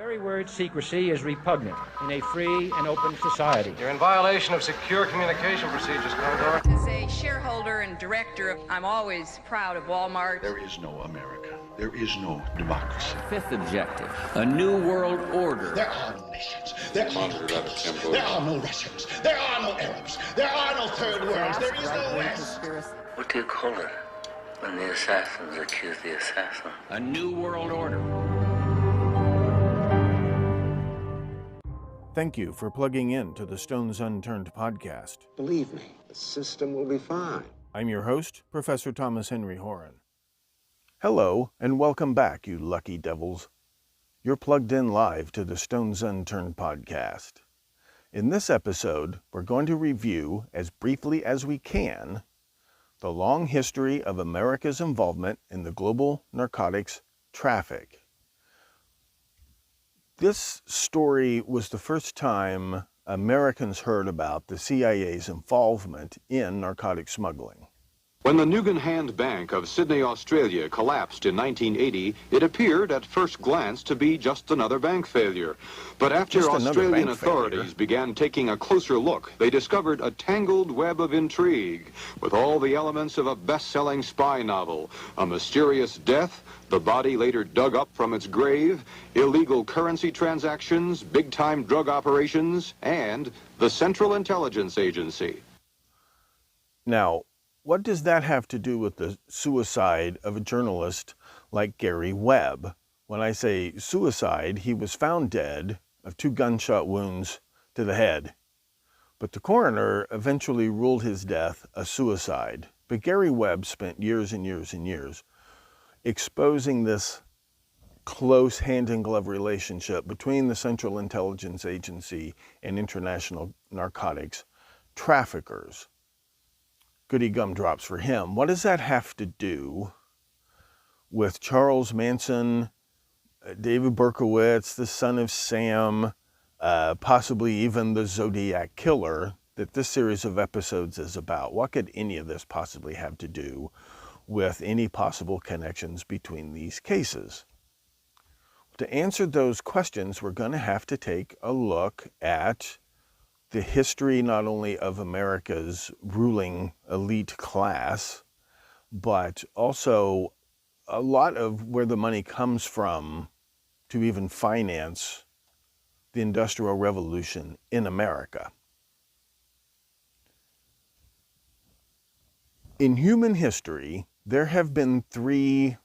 very word secrecy is repugnant in a free and open society. You're in violation of secure communication procedures, Commodore. As a shareholder and director, I'm always proud of Walmart. There is no America. There is no democracy. Fifth objective, a new world order. There are no nations. There are no peoples. There are no Russians. There are no Arabs. There are no third worlds. There is no West. What do you call it when the assassins accuse the assassin? A new world order. Thank you for plugging in to the Stones Unturned podcast. Believe me, the system will be fine. I'm your host, Professor Thomas Henry Horan. Hello, and welcome back, you lucky devils. You're plugged in live to the Stones Unturned podcast. In this episode, we're going to review, as briefly as we can, the long history of America's involvement in the global narcotics traffic. This story was the first time Americans heard about the CIA's involvement in narcotic smuggling. When the Nugan Hand Bank of Sydney, Australia collapsed in 1980, it appeared at first glance to be just another bank failure. But after Australian authorities began taking a closer look, they discovered a tangled web of intrigue with all the elements of a best-selling spy novel, a mysterious death, the body later dug up from its grave, illegal currency transactions, big-time drug operations, and the Central Intelligence Agency. Now, what does that have to do with the suicide of a journalist like Gary Webb? When I say suicide, he was found dead of 2 gunshot wounds to the head. But the coroner eventually ruled his death a suicide. But Gary Webb spent years and years and years exposing this close hand-in-glove relationship between the Central Intelligence Agency and international narcotics traffickers. Goody gumdrops for him. What does that have to do with Charles Manson, David Berkowitz, the son of Sam, possibly even the Zodiac Killer that this series of episodes is about? What could any of this possibly have to do with any possible connections between these cases? To answer those questions, we're going to have to take a look at the history not only of America's ruling elite class, but also a lot of where the money comes from to even finance the Industrial Revolution in America. In human history, there have been 3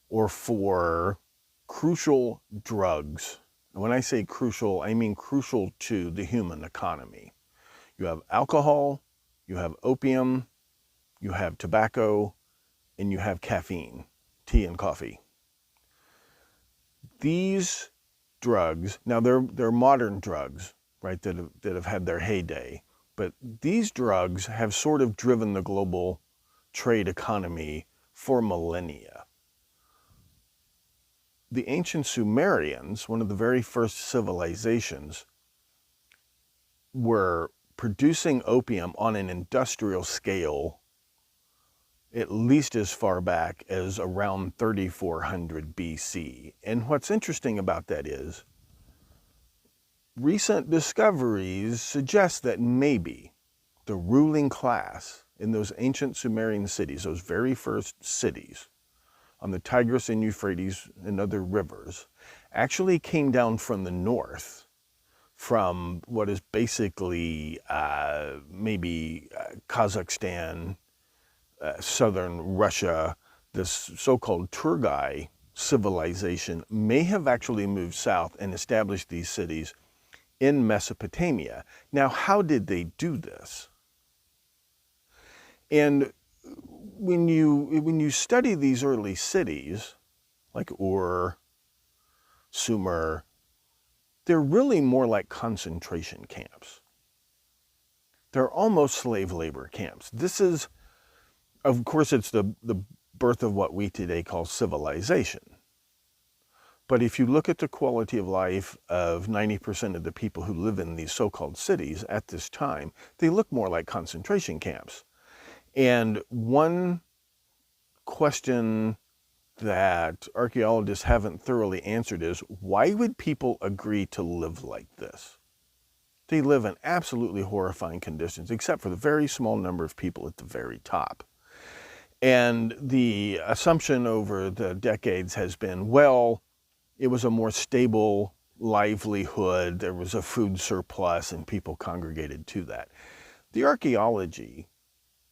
or 4 crucial drugs. And when I say crucial, I mean crucial to the human economy. You have alcohol, you have opium, you have tobacco, and you have caffeine, tea and coffee. These drugs, now they're modern drugs, right, that have had their heyday, but these drugs have sort of driven the global trade economy for millennia. The ancient Sumerians, one of the very first civilizations, were producing opium on an industrial scale at least as far back as around 3400 BC. And what's interesting about that is recent discoveries suggest that maybe the ruling class in those ancient Sumerian cities, those very first cities, on the Tigris and Euphrates and other rivers, actually came down from the north, from what is basically maybe Kazakhstan, southern Russia. This so-called Turgai civilization may have actually moved south and established these cities in Mesopotamia. Now, how did they do this? And when you study these early cities, like Ur, Sumer, they're really more like concentration camps. They're almost slave labor camps. This is, of course, it's the birth of what we today call civilization. But if you look at the quality of life of 90% of the people who live in these so-called cities at this time, they look more like concentration camps. And one question that archaeologists haven't thoroughly answered is, why would people agree to live like this? They live in absolutely horrifying conditions, except for the very small number of people at the very top. And the assumption over the decades has been, well, it was a more stable livelihood, there was a food surplus, and people congregated to that. The archaeology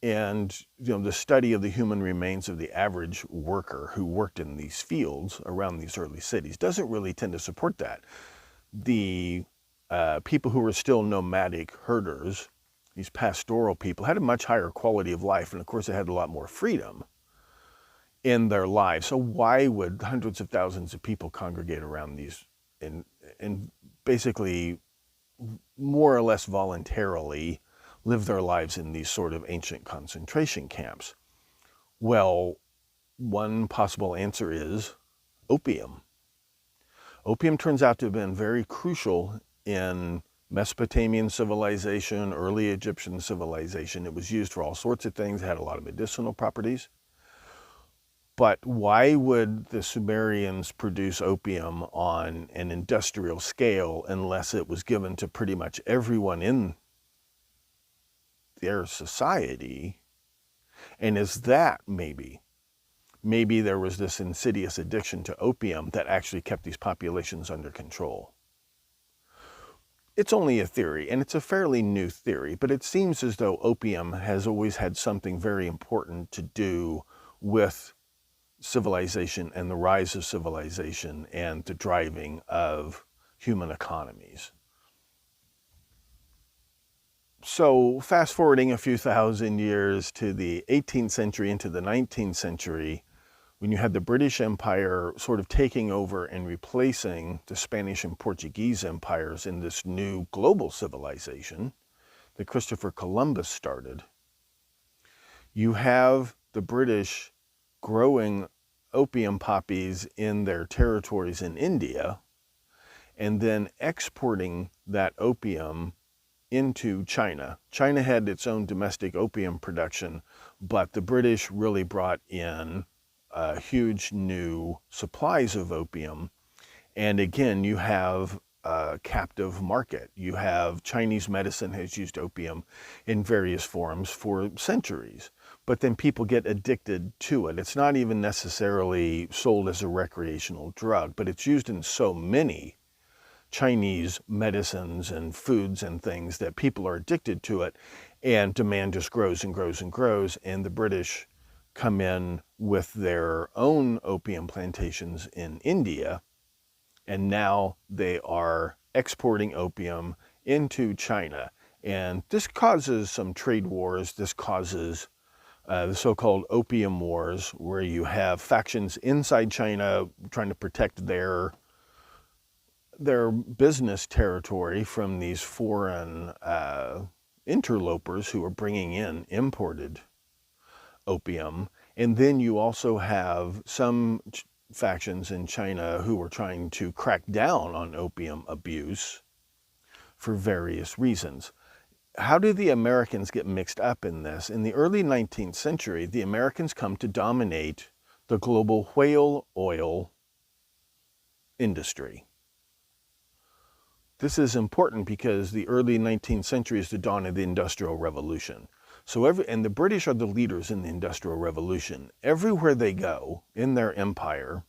and the study of the human remains of the average worker who worked in these fields around these early cities doesn't really tend to support that. The people who were still nomadic herders, these pastoral people, had a much higher quality of life, and of course they had a lot more freedom in their lives. So why would hundreds of thousands of people congregate around these and basically more or less voluntarily live their lives in these sort of ancient concentration camps? Well, one possible answer is opium. Opium turns out to have been very crucial in Mesopotamian civilization, early Egyptian civilization. It was used for all sorts of things, it had a lot of medicinal properties. But why would the Sumerians produce opium on an industrial scale unless it was given to pretty much everyone in their society? And is that maybe there was this insidious addiction to opium that actually kept these populations under control? It's only a theory, and it's a fairly new theory, but it seems as though opium has always had something very important to do with civilization and the rise of civilization and the driving of human economies. So fast forwarding a few thousand years to the 18th century into the 19th century, when you had the British Empire sort of taking over and replacing the Spanish and Portuguese empires in this new global civilization that Christopher Columbus started, you have the British growing opium poppies in their territories in India and then exporting that opium into China. China had its own domestic opium production, but the British really brought in huge new supplies of opium. And again, you have a captive market. You have Chinese medicine has used opium in various forms for centuries, but then people get addicted to it. It's not even necessarily sold as a recreational drug, but it's used in so many Chinese medicines and foods and things that people are addicted to it, and demand just grows and grows and grows, and the British come in with their own opium plantations in India, and now they are exporting opium into China. And this causes some trade wars. This causes the so-called opium wars, where you have factions inside China trying to protect their business territory from these foreign interlopers who are bringing in imported opium. And then you also have some factions in China who are trying to crack down on opium abuse for various reasons. How do the Americans get mixed up in this? In the early 19th century, the Americans come to dominate the global whale oil industry. This is important because the early 19th century is the dawn of the Industrial Revolution. And the British are the leaders in the Industrial Revolution. Everywhere they go in their empire,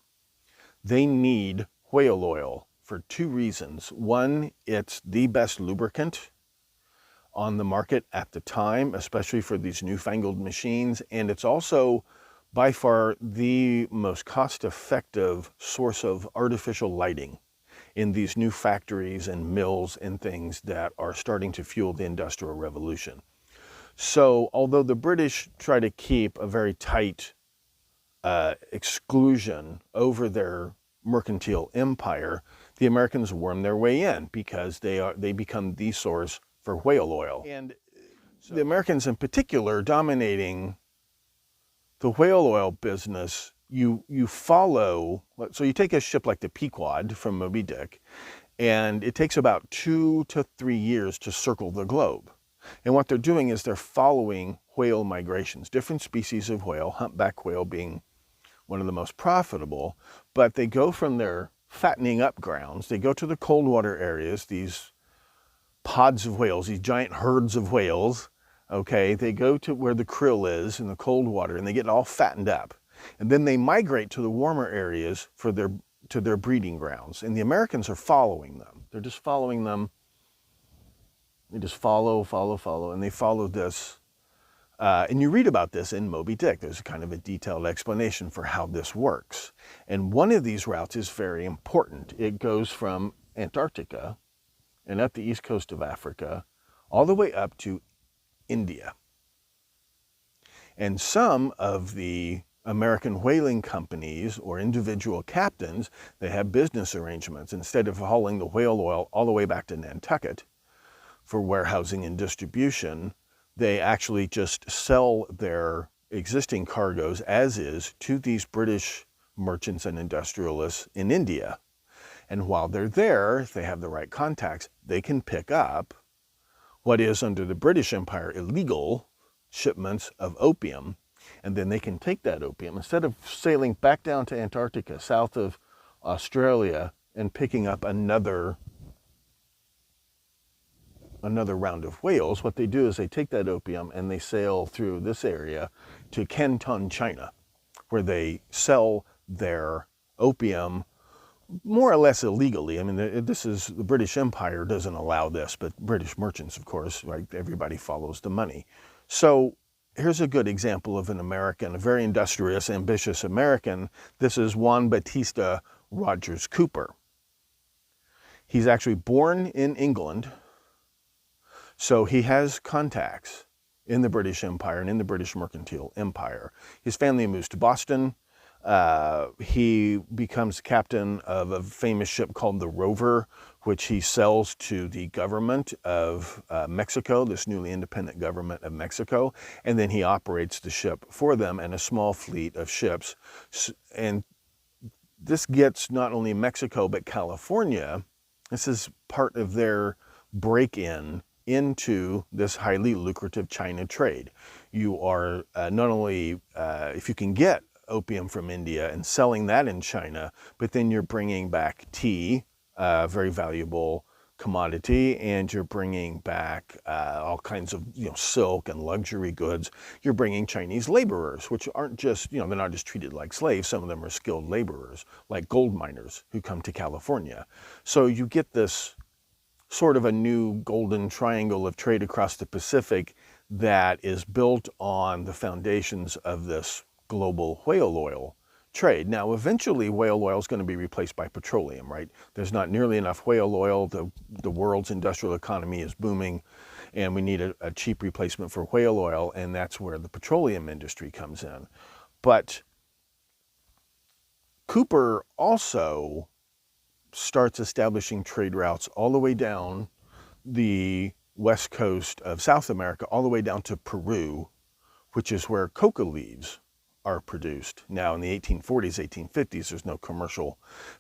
they need whale oil for two reasons. One, it's the best lubricant on the market at the time, especially for these newfangled machines, and it's also by far the most cost-effective source of artificial lighting in these new factories and mills and things that are starting to fuel the Industrial Revolution. So although the British try to keep a very tight exclusion over their mercantile empire, the Americans worm their way in because they become the source for whale oil. And the Americans in particular dominating the whale oil business, you follow, so you take a ship like the Pequod from Moby Dick, and it takes about 2 to 3 years to circle the globe. And what they're doing is they're following whale migrations, different species of whale, humpback whale being one of the most profitable, but they go from their fattening up grounds, they go to the cold water areas, these pods of whales, these giant herds of whales, okay, they go to where the krill is in the cold water and they get all fattened up. And then they migrate to the warmer areas for their breeding grounds. And the Americans are following them. They're just following them. They just follow, and they follow this. And you read about this in Moby Dick. There's kind of a detailed explanation for how this works. And one of these routes is very important. It goes from Antarctica and up the east coast of Africa, all the way up to India. And some of the American whaling companies or individual captains, they have business arrangements. Instead of hauling the whale oil all the way back to Nantucket for warehousing and distribution, they actually just sell their existing cargoes as is to these British merchants and industrialists in India. And while they're there, if they have the right contacts, they can pick up what is under the British Empire illegal shipments of opium. And then they can take that opium, instead of sailing back down to Antarctica, south of Australia, and picking up another round of whales, what they do is they take that opium and they sail through this area to Canton, China, where they sell their opium more or less illegally. I mean, this is, the British Empire doesn't allow this, but British merchants, of course, right? Everybody follows the money. So here's a good example of an American, a very industrious, ambitious American. This is Juan Bautista Rogers Cooper. He's actually born in England, so he has contacts in the British Empire and in the British Mercantile Empire. His family moves to Boston. He becomes captain of a famous ship called the Rover, which he sells to the government of Mexico, this newly independent government of Mexico, and then he operates the ship for them and a small fleet of ships. And this gets not only Mexico, but California. This is part of their break-in into this highly lucrative China trade. You are not only, if you can get opium from India and selling that in China, but then you're bringing back tea, very valuable commodity, and you're bringing back all kinds of silk and luxury goods. You're bringing Chinese laborers, which aren't just, they're not just treated like slaves. Some of them are skilled laborers, like gold miners who come to California. So you get this sort of a new golden triangle of trade across the Pacific that is built on the foundations of this global whale oil trade. Now, eventually, whale oil is going to be replaced by petroleum, right? There's not nearly enough whale oil. The world's industrial economy is booming, and we need a cheap replacement for whale oil, and that's where the petroleum industry comes in. But Cooper also starts establishing trade routes all the way down the west coast of South America, all the way down to Peru, which is where coca leaves are produced. Now, in the 1840s, 1850s, there's no commercial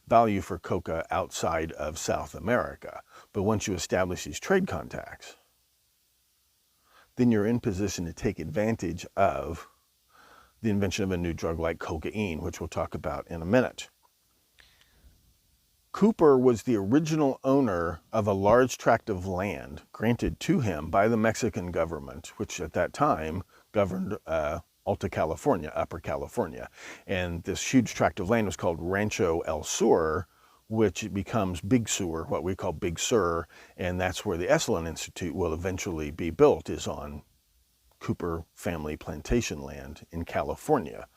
value for coca outside of South America. But once you establish these trade contacts, then you're in position to take advantage of the invention of a new drug like cocaine, which we'll talk about in a minute. Cooper was the original owner of a large tract of land granted to him by the Mexican government, which at that time governed Alta California, Upper California. And this huge tract of land was called Rancho El Sur, which becomes Big Sur, what we call Big Sur, and that's where the S01 Institute will eventually be built, is on Cooper family plantation land in California.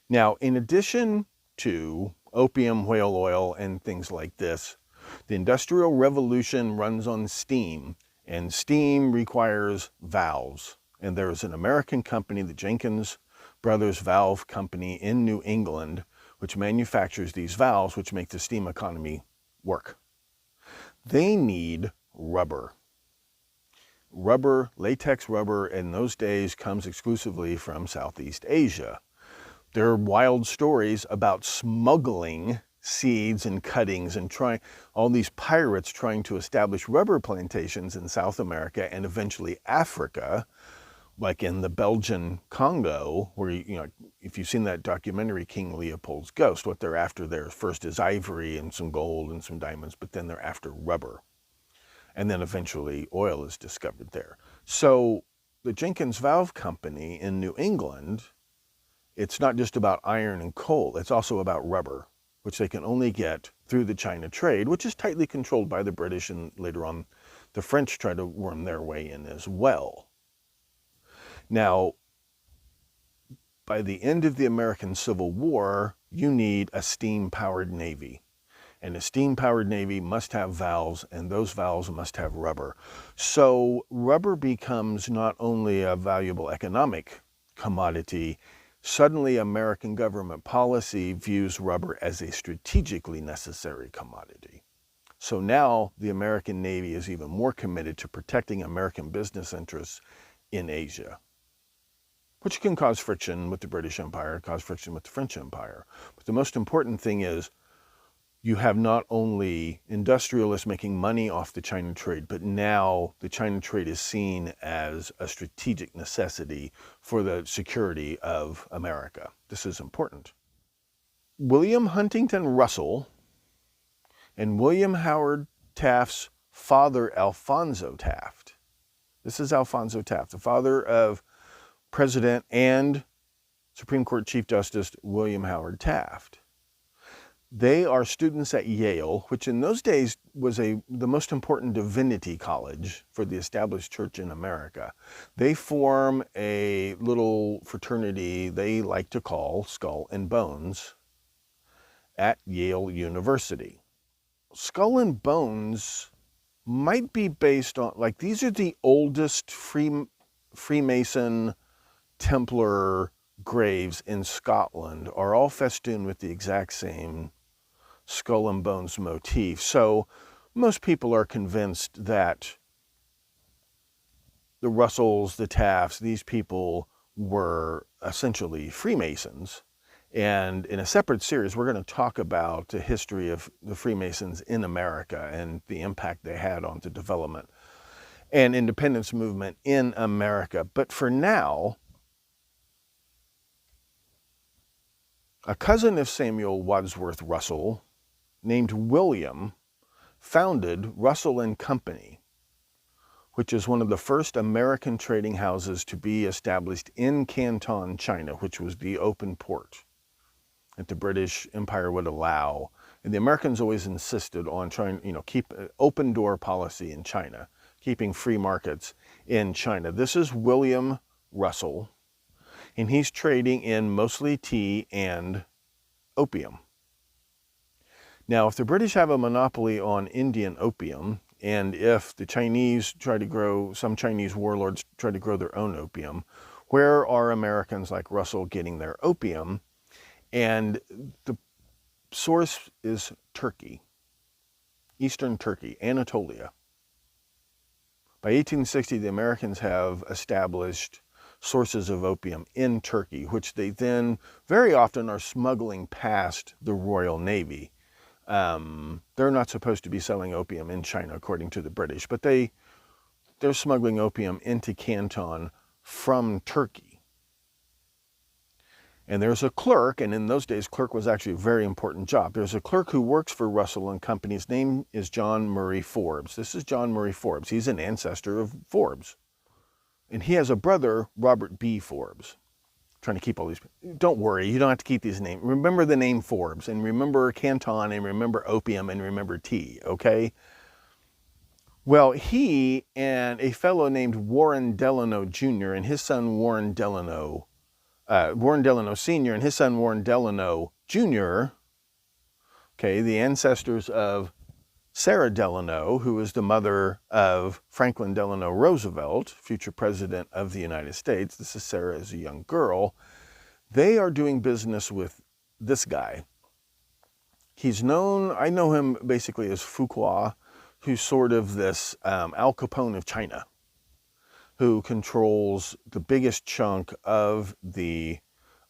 Now, in addition to opium, whale oil, and things like this, the Industrial Revolution runs on steam, and steam requires valves. And there is an American company, the Jenkins Brothers Valve Company in New England, which manufactures these valves, which make the steam economy work. They need rubber. Rubber, latex rubber, in those days comes exclusively from Southeast Asia. There are wild stories about smuggling seeds and cuttings and all these pirates trying to establish rubber plantations in South America and eventually Africa, like in the Belgian Congo, where, if you've seen that documentary, King Leopold's Ghost, what they're after there first is ivory and some gold and some diamonds, but then they're after rubber. And then eventually oil is discovered there. So the Jenkins Valve Company in New England, it's not just about iron and coal, it's also about rubber, which they can only get through the China trade, which is tightly controlled by the British, and later on the French try to worm their way in as well. Now, by the end of the American Civil War, you need a steam-powered Navy. And a steam-powered Navy must have valves, and those valves must have rubber. So rubber becomes not only a valuable economic commodity, suddenly American government policy views rubber as a strategically necessary commodity. So now the American Navy is even more committed to protecting American business interests in Asia, which can cause friction with the British Empire, cause friction with the French Empire. But the most important thing is you have not only industrialists making money off the China trade, but now the China trade is seen as a strategic necessity for the security of America. This is important. William Huntington Russell and William Howard Taft's father, Alphonso Taft. This is Alphonso Taft, the father of President and Supreme Court Chief Justice William Howard Taft. They are students at Yale, which in those days was the most important divinity college for the established church in America. They form a little fraternity they like to call Skull and Bones at Yale University. Skull and Bones might be based on, like, these are the oldest Freemason Templar graves in Scotland, are all festooned with the exact same skull and bones motif. So most people are convinced that the Russells, the Tafts, these people were essentially Freemasons. And in a separate series, we're going to talk about the history of the Freemasons in America and the impact they had on the development and independence movement in America. But for now, a cousin of Samuel Wadsworth Russell, named William, founded Russell and Company, which is one of the first American trading houses to be established in Canton, China, which was the open port that the British Empire would allow. And the Americans always insisted on trying, keep an open door policy in China, keeping free markets in China. This is William Russell, and he's trading in mostly tea and opium. Now, if the British have a monopoly on Indian opium, and if the Chinese some Chinese warlords try to grow their own opium, where are Americans like Russell getting their opium? And the source is Turkey, Eastern Turkey, Anatolia. By 1860, the Americans have established sources of opium in Turkey, which they then very often are smuggling past the Royal Navy. They're not supposed to be selling opium in China, according to the British, but they're smuggling opium into Canton from Turkey. And there's a clerk, and in those days, clerk was actually a very important job. There's a clerk who works for Russell and Company. His name is John Murray Forbes. This is John Murray Forbes. He's an ancestor of Forbes. And he has a brother, Robert B. Forbes. I'm trying to keep all these. Don't worry, you don't have to keep these names. Remember the name Forbes, and remember Canton, and remember opium, and remember tea, okay? Well, he and a fellow named Warren Delano Jr. and his son Warren Delano Sr. and his son Warren Delano Jr., okay, the ancestors of Sarah Delano, who was the mother of Franklin Delano Roosevelt, future president of the United States. This is Sarah as a young girl. They are doing business with this guy. He's known, I know him basically as Fuqua, who's sort of this Al Capone of China, who controls the biggest chunk of the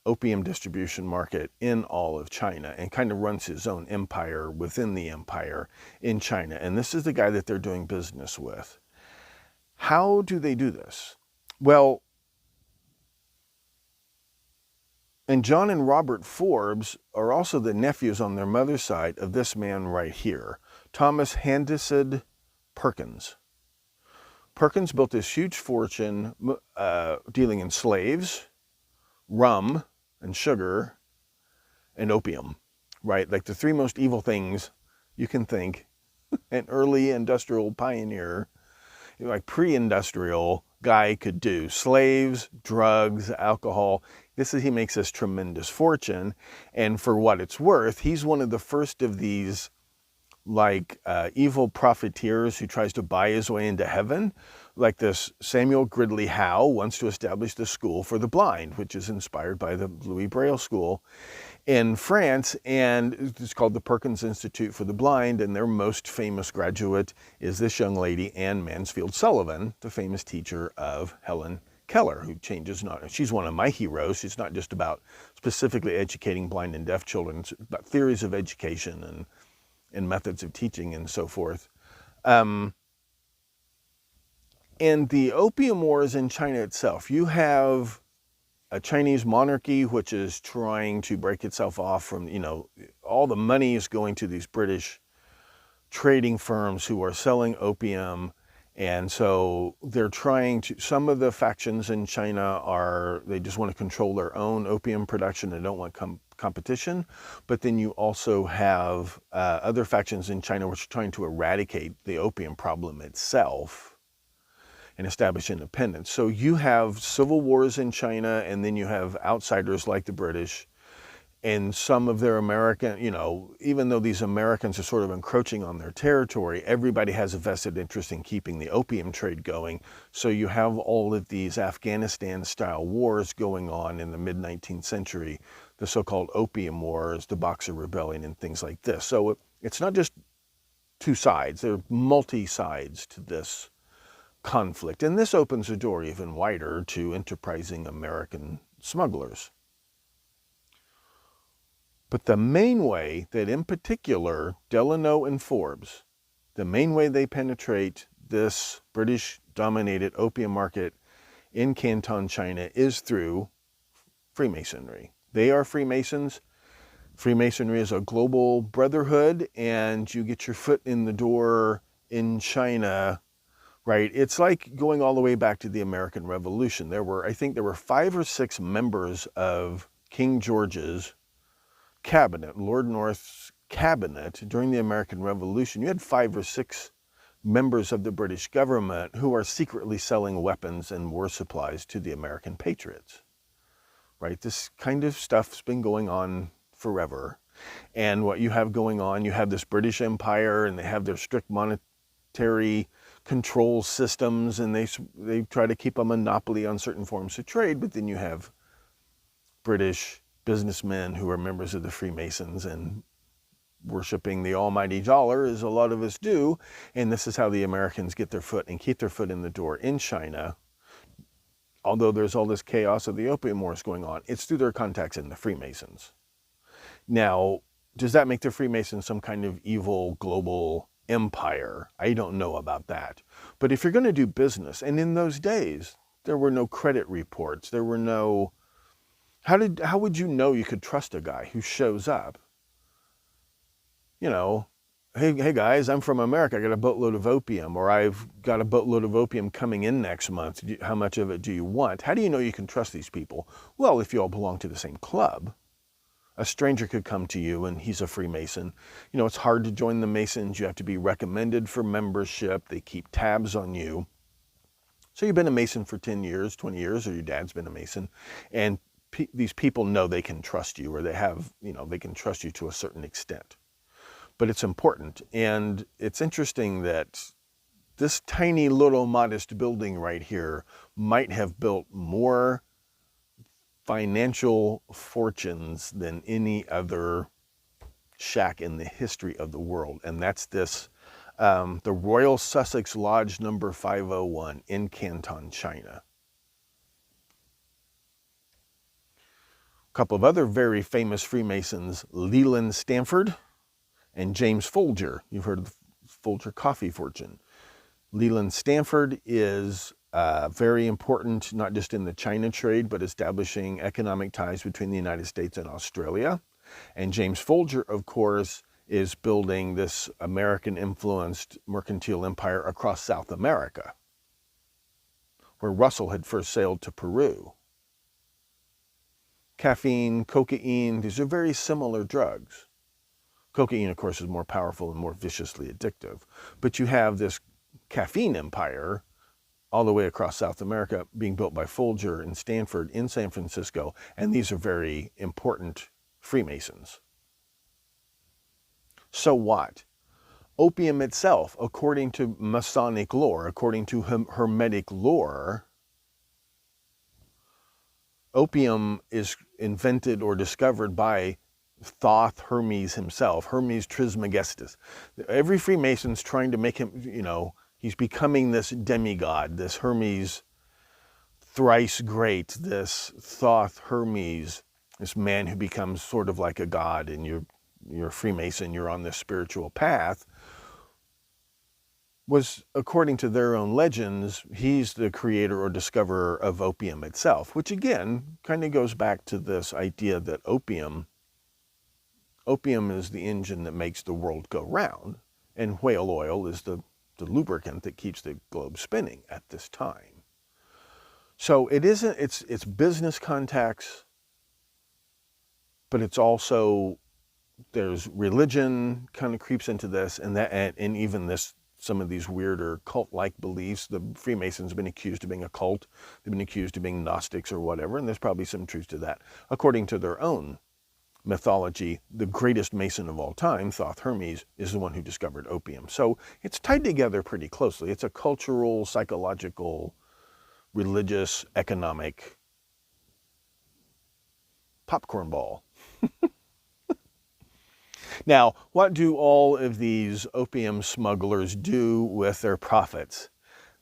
opium distribution market in all of China and kind of runs his own empire within the empire in China. And this is the guy that they're doing business with. How do they do this? Well, And John and Robert Forbes are also the nephews on their mother's side of this man right here, Thomas Handised Perkins. Perkins built this huge fortune dealing in slaves, rum, and sugar, and opium, right? Like the three most evil things you can think an early industrial pioneer, like pre-industrial guy could do. Slaves, drugs, alcohol. He makes this tremendous fortune. And for what it's worth, he's one of the first of these evil profiteers who tries to buy his way into heaven. Like this Samuel Gridley Howe wants to establish the School for the Blind, which is inspired by the Louis Braille School in France, and it's called the Perkins Institute for the Blind, and their most famous graduate is this young lady, Anne Mansfield Sullivan, the famous teacher of Helen Keller, who she's one of my heroes. She's not just about specifically educating blind and deaf children, it's about theories of education and methods of teaching and so forth. And the opium wars in China itself, you have a Chinese monarchy which is trying to break itself off from, all the money is going to these British trading firms who are selling opium. And so they're some of the factions in China they just want to control their own opium production and don't want competition. But then you also have other factions in China which are trying to eradicate the opium problem itself and establish independence. So you have civil wars in China, and then you have outsiders like the British and some of their American, even though these Americans are sort of encroaching on their territory, everybody has a vested interest in keeping the opium trade going. So you have all of these Afghanistan-style wars going on in the mid-19th century, the so-called Opium Wars, the Boxer Rebellion, and things like this. So it's not just two sides, there are multi-sides to this conflict. And this opens the door even wider to enterprising American smugglers. But the main way that, in particular, Delano and Forbes, the main way they penetrate this British-dominated opium market in Canton, China, is through Freemasonry. They are Freemasons. Freemasonry is a global brotherhood, and you get your foot in the door in China, right? It's like going all the way back to the American Revolution. I think there were 5 or 6 members of King George's cabinet, Lord North's cabinet, during the American Revolution. You had 5 or 6 members of the British government who are secretly selling weapons and war supplies to the American patriots, right? This kind of stuff's been going on forever. And what you have going on, you have this British Empire, and they have their strict monetary control systems, and they try to keep a monopoly on certain forms of trade, but then you have British businessmen who are members of the Freemasons and worshiping the almighty dollar, as a lot of us do, and this is how the Americans get their foot and keep their foot in the door in China. Although there's all this chaos of the opium wars going on, it's through their contacts in the Freemasons. Now, does that make the Freemasons some kind of evil global empire? I don't know about that. But if you're going to do business, and in those days, there were no credit reports, there were no... How would you know you could trust a guy who shows up? Hey guys, I'm from America, I got a boatload of opium, or I've got a boatload of opium coming in next month. How much of it do you want? How do you know you can trust these people? Well, if you all belong to the same club. A stranger could come to you and he's a Freemason. It's hard to join the Masons. You have to be recommended for membership. They keep tabs on you. So you've been a Mason for 10 years, 20 years, or your dad's been a Mason. And these people know they can trust you, or they can trust you to a certain extent. But it's important. And it's interesting that this tiny little modest building right here might have built more financial fortunes than any other shack in the history of the world. And that's this, the Royal Sussex Lodge number 501 in Canton, China. A couple of other very famous Freemasons, Leland Stanford and James Folger. You've heard of the Folger coffee fortune. Leland Stanford is very important, not just in the China trade, but establishing economic ties between the United States and Australia. And James Folger, of course, is building this American-influenced mercantile empire across South America, where Russell had first sailed to Peru. Caffeine, cocaine, these are very similar drugs. Cocaine, of course, is more powerful and more viciously addictive. But you have this caffeine empire all the way across South America being built by Folger and Stanford in San Francisco, and these are very important Freemasons. So what? Opium itself, according to Masonic lore, according to Hermetic lore, opium is invented or discovered by Thoth Hermes himself, Hermes Trismegistus. Every Freemason's trying to make him, he's becoming this demigod, this Hermes thrice great, this Thoth Hermes, this man who becomes sort of like a god, and you're a Freemason, you're on this spiritual path, was, according to their own legends, he's the creator or discoverer of opium itself, which again kind of goes back to this idea that opium is the engine that makes the world go round, and whale oil is the lubricant that keeps the globe spinning at this time. So it's business contacts, but it's also, there's religion kind of creeps into this, and even some of these weirder cult-like beliefs. The Freemasons have been accused of being a cult. They've been accused of being Gnostics or whatever, and there's probably some truth to that. According to their own mythology, the greatest Mason of all time, Thoth Hermes, is the one who discovered opium. So it's tied together pretty closely. It's a cultural, psychological, religious, economic popcorn ball. Now, what do all of these opium smugglers do with their profits?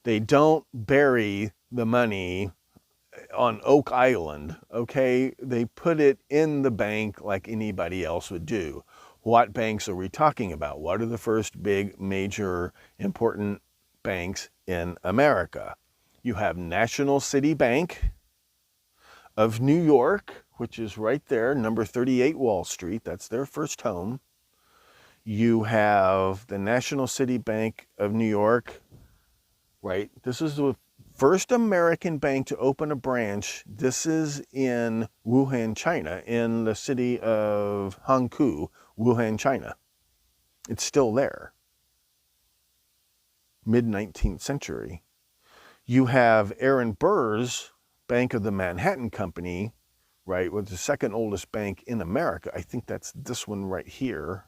They don't bury the money on Oak Island, okay? They put it in the bank like anybody else would do. What banks are we talking about? What are the first big, major, important banks in America? You have National City Bank of New York, which is right there, number 38 Wall Street. That's their first home. You have the National City Bank of New York, right? This is the first American bank to open a branch. This is in Wuhan, China, in the city of Hangzhou, Wuhan, China. It's still there. Mid-19th century. You have Aaron Burr's Bank of the Manhattan Company, right, was the second oldest bank in America. I think that's this one right here.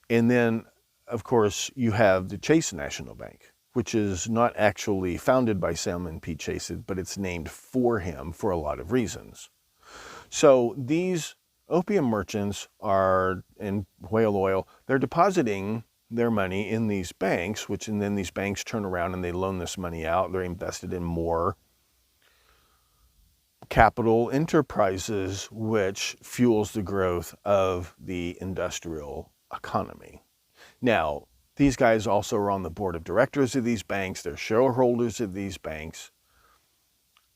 And then, of course, you have the Chase National Bank, which is not actually founded by Salmon P. Chase, but it's named for him for a lot of reasons. So these opium merchants are, in whale oil, they're depositing their money in these banks, and then these banks turn around and they loan this money out. They're invested in more capital enterprises, which fuels the growth of the industrial economy. Now, these guys also are on the board of directors of these banks. They're shareholders of these banks.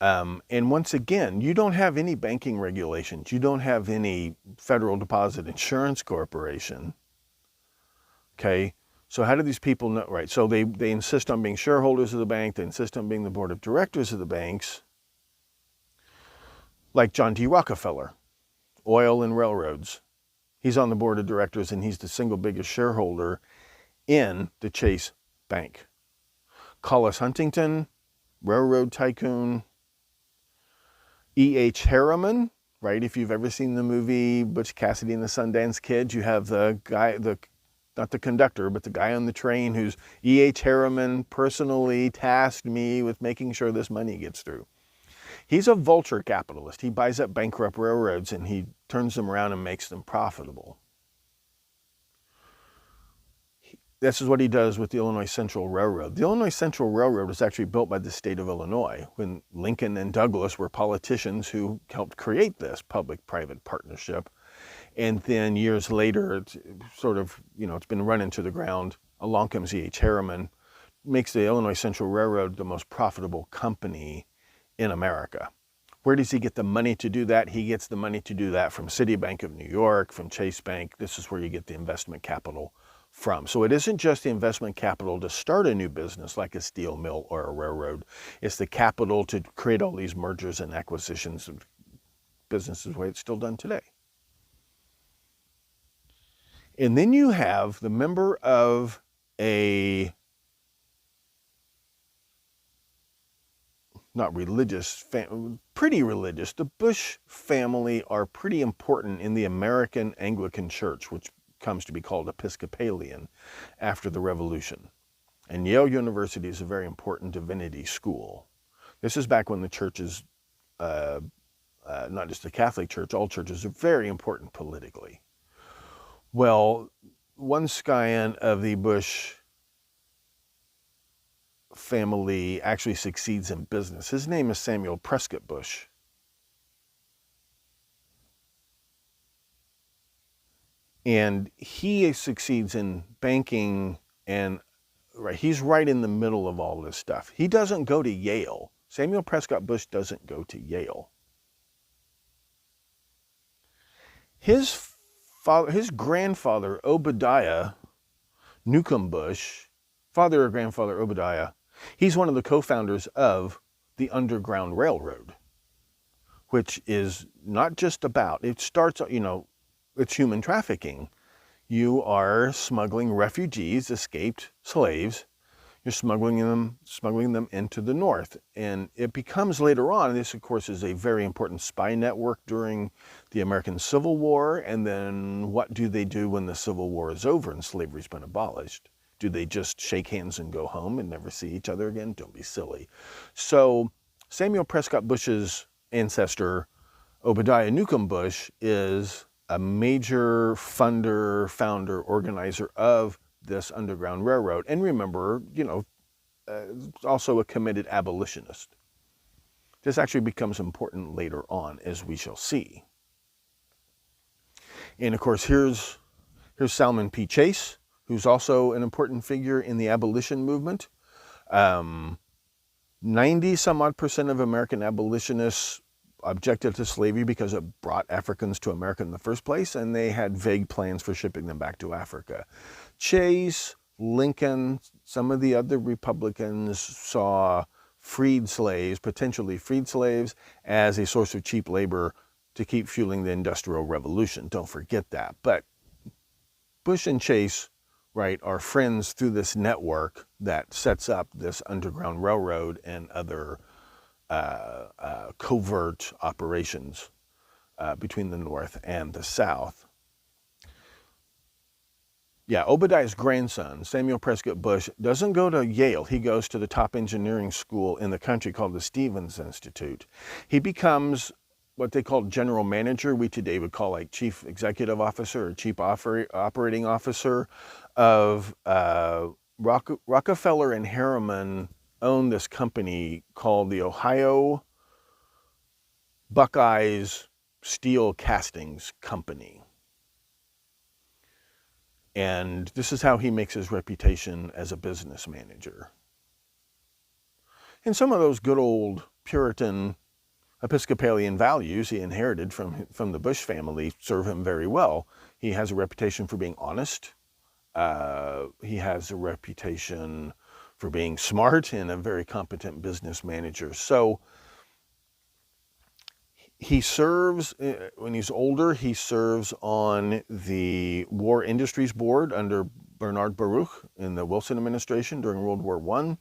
And once again, you don't have any banking regulations. You don't have any Federal Deposit Insurance Corporation. Okay, so how do these people know? Right, so they insist on being shareholders of the bank. They insist on being the board of directors of the banks. Like John D. Rockefeller, oil and railroads. He's on the board of directors, and he's the single biggest shareholder in the Chase Bank. Collis Huntington, railroad tycoon. E.H. Harriman, right? If you've ever seen the movie Butch Cassidy and the Sundance Kid, you have the guy, not the conductor, but the guy on the train who's E.H. Harriman personally tasked me with making sure this money gets through. He's a vulture capitalist. He buys up bankrupt railroads and he turns them around and makes them profitable. This is what he does with the Illinois Central Railroad. The Illinois Central Railroad was actually built by the state of Illinois when Lincoln and Douglas were politicians who helped create this public-private partnership. And then years later, it's sort of, it's been run into the ground. Along comes E.H. Harriman, makes the Illinois Central Railroad the most profitable company in America. Where does he get the money to do that? He gets the money to do that from Citibank of New York, from Chase Bank. This is where you get the investment capital from. So it isn't just the investment capital to start a new business like a steel mill or a railroad. It's the capital to create all these mergers and acquisitions of businesses the way it's still done today. And then you have the member of a not religious, pretty religious. The Bush family are pretty important in the American Anglican Church, which comes to be called Episcopalian after the Revolution. And Yale University is a very important divinity school. This is back when the churches, not just the Catholic Church, all churches are very important politically. Well, one scion of the Bush family actually succeeds in business. His name is Samuel Prescott Bush. And he succeeds in banking, and he's right in the middle of all this stuff. He doesn't go to Yale. Samuel Prescott Bush doesn't go to Yale. His grandfather, Obadiah Newcomb Bush, father or grandfather Obadiah, he's one of the co-founders of the Underground Railroad, which is not just about, it starts, it's human trafficking. You are smuggling refugees, escaped slaves. You're smuggling them into the North. And it becomes later on, this of course is a very important spy network during the American Civil War. And then what do they do when the Civil War is over and slavery's been abolished? Do they just shake hands and go home and never see each other again? Don't be silly. So Samuel Prescott Bush's ancestor, Obadiah Newcomb Bush, is a major funder, founder, organizer of this Underground Railroad. And remember, also a committed abolitionist. This actually becomes important later on, as we shall see. And of course, here's Salmon P. Chase, who's also an important figure in the abolition movement. 90-some-odd% of American abolitionists objected to slavery because it brought Africans to America in the first place, and they had vague plans for shipping them back to Africa. Chase, Lincoln, some of the other Republicans saw freed slaves, potentially freed slaves, as a source of cheap labor to keep fueling the Industrial Revolution. Don't forget that. But Bush and Chase, are friends through this network that sets up this Underground Railroad and other covert operations between the North and the South. Yeah, Obadiah's grandson, Samuel Prescott Bush, doesn't go to Yale. He goes to the top engineering school in the country called the Stevens Institute. He becomes what they call general manager. We today would call like chief executive officer or chief operating officer of Rockefeller and Harriman owned this company called the Ohio Buckeyes Steel Castings Company. And this is how he makes his reputation as a business manager. And some of those good old Puritan Episcopalian values he inherited from the Bush family serve him very well. He has a reputation for being honest. He has a reputation for being smart and a very competent business manager. So he serves, when he's older, he serves on the War Industries Board under Bernard Baruch in the Wilson administration during World War I.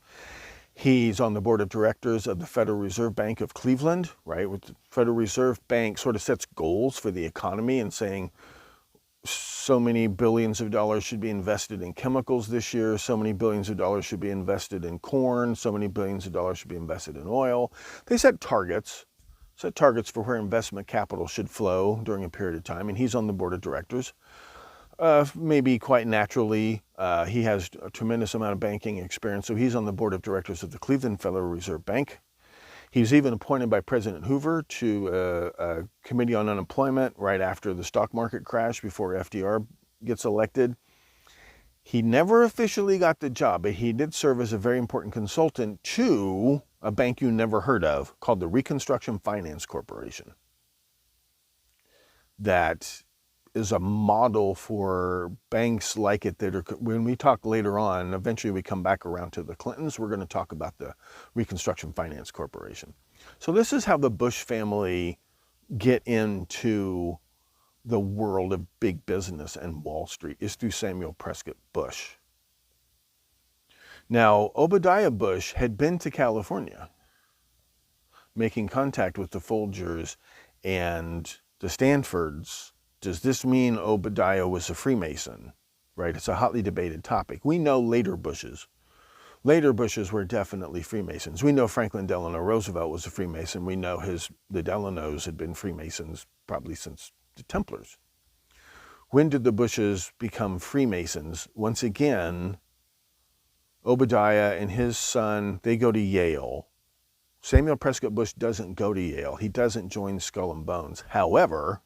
He's on the board of directors of the Federal Reserve Bank of Cleveland, With the Federal Reserve Bank sort of sets goals for the economy and saying so many billions of dollars should be invested in chemicals this year, so many billions of dollars should be invested in corn, so many billions of dollars should be invested in oil. They set targets for where investment capital should flow during a period of time, and he's on the board of directors. Maybe quite naturally, he has a tremendous amount of banking experience, so he's on the board of directors of the Cleveland Federal Reserve Bank. He was even appointed by President Hoover to a committee on unemployment right after the stock market crash before FDR gets elected. He never officially got the job, but he did serve as a very important consultant to a bank you never heard of called the Reconstruction Finance Corporation. That is a model for banks like it that are, when we talk later on, eventually we come back around to the Clintons, we're going to talk about the Reconstruction Finance Corporation. So this is how the Bush family get into the world of big business and Wall Street, is through Samuel Prescott Bush. Now, Obadiah Bush had been to California, making contact with the Folgers and the Stanfords. Does this mean Obadiah was a Freemason? Right? It's a hotly debated topic. We know later Bushes were definitely Freemasons. We know Franklin Delano Roosevelt was a Freemason. We know the Delanos had been Freemasons probably since the Templars. When did the Bushes become Freemasons? Once again, Obadiah and his son, they go to Yale. Samuel Prescott Bush doesn't go to Yale. He doesn't join Skull and Bones. However,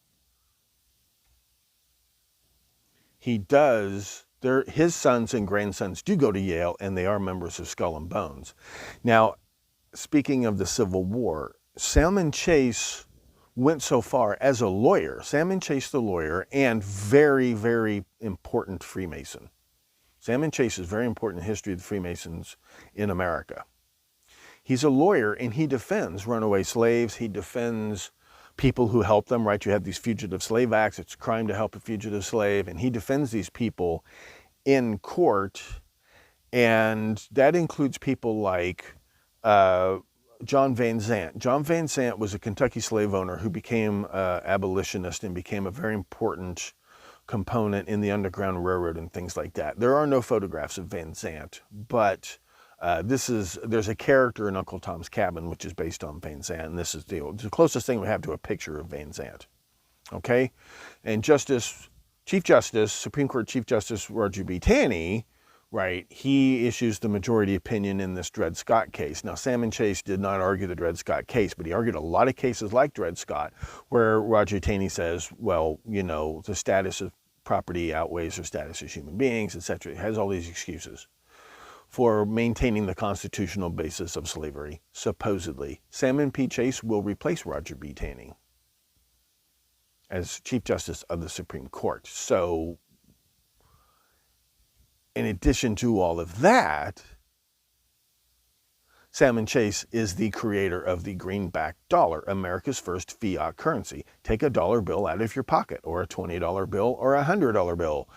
he does, his sons and grandsons do go to Yale, and they are members of Skull and Bones. Now, speaking of the Civil War, Salmon Chase went so far as a lawyer, Salmon Chase the lawyer, and very, very important Freemason. Salmon Chase is very important in the history of the Freemasons in America. He's a lawyer, and he defends runaway slaves. He defends people who help them, right? You have these fugitive slave acts. It's a crime to help a fugitive slave, and he defends these people in court, and that includes people like John Van Zant. John Van Zant was a Kentucky slave owner who became an abolitionist and became a very important component in the Underground Railroad and things like that. There are no photographs of Van Zant, but there's a character in Uncle Tom's Cabin which is based on Van Zant, and this is the closest thing we have to a picture of Van Zant. Okay? And Chief Justice, Supreme Court Chief Justice Roger B. Taney, right, he issues the majority opinion in this Dred Scott case. Now, Salmon Chase did not argue the Dred Scott case, but he argued a lot of cases like Dred Scott, where Roger Taney says, well, you know, the status of property outweighs the status as human beings, etc. It has all these excuses for maintaining the constitutional basis of slavery, supposedly. Salmon P. Chase will replace Roger B. Taney as Chief Justice of the Supreme Court. So, in addition to all of that, Salmon Chase is the creator of the greenback dollar, America's first fiat currency. Take a dollar bill out of your pocket, or a $20 bill, or a $100 bill.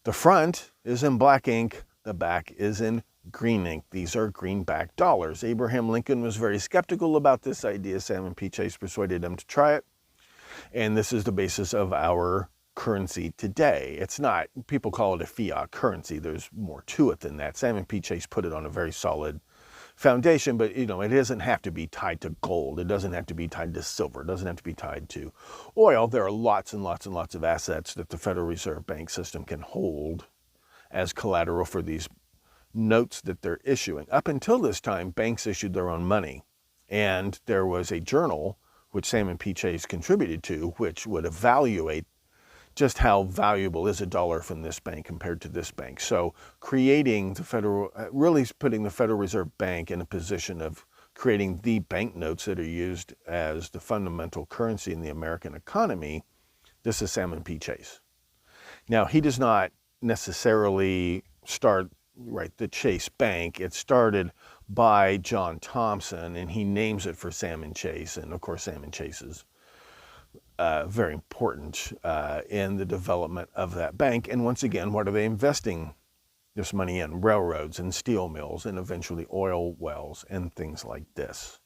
The front is in black ink, the back is in green ink. These are greenback dollars. Abraham Lincoln was very skeptical about this idea. Salmon P. Chase persuaded him to try it. And this is the basis of our currency today. It's not, people call it a fiat currency. There's more to it than that. Salmon P. Chase put it on a very solid foundation, but you know, it doesn't have to be tied to gold. It doesn't have to be tied to silver. It doesn't have to be tied to oil. There are lots and lots and lots of assets that the Federal Reserve Bank system can hold as collateral for these notes that they're issuing. Up until this time, banks issued their own money, and there was a journal which Salmon P. Chase contributed to, which would evaluate just how valuable is a dollar from this bank compared to this bank. So creating really putting the Federal Reserve Bank in a position of creating the banknotes that are used as the fundamental currency in the American economy, this is Salmon P. Chase. Now, he does not necessarily start, right, the Chase Bank. It started by John Thompson, and he names it for Salmon Chase. And of course, Salmon Chase is very important in the development of that bank. And once again, what are they investing this money in? Railroads and steel mills and eventually oil wells and things like this.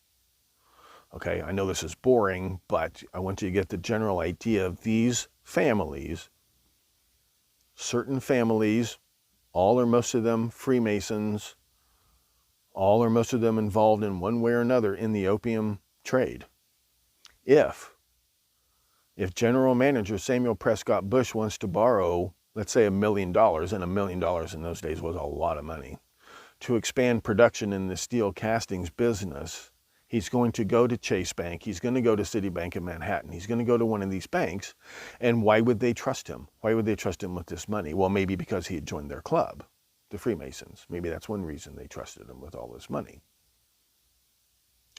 Okay, I know this is boring, but I want you to get the general idea of these families. Certain families, all or most of them Freemasons, all or most of them involved in one way or another in the opium trade. If General Manager Samuel Prescott Bush wants to borrow, let's say $1 million, and $1 million in those days was a lot of money, to expand production in the steel castings business, He's going to go to Chase Bank. He's going to go to Citibank in Manhattan. He's going to go to one of these banks. And why would they trust him? Why would they trust him with this money? Well, maybe because he had joined their club, the Freemasons. Maybe that's one reason they trusted him with all this money.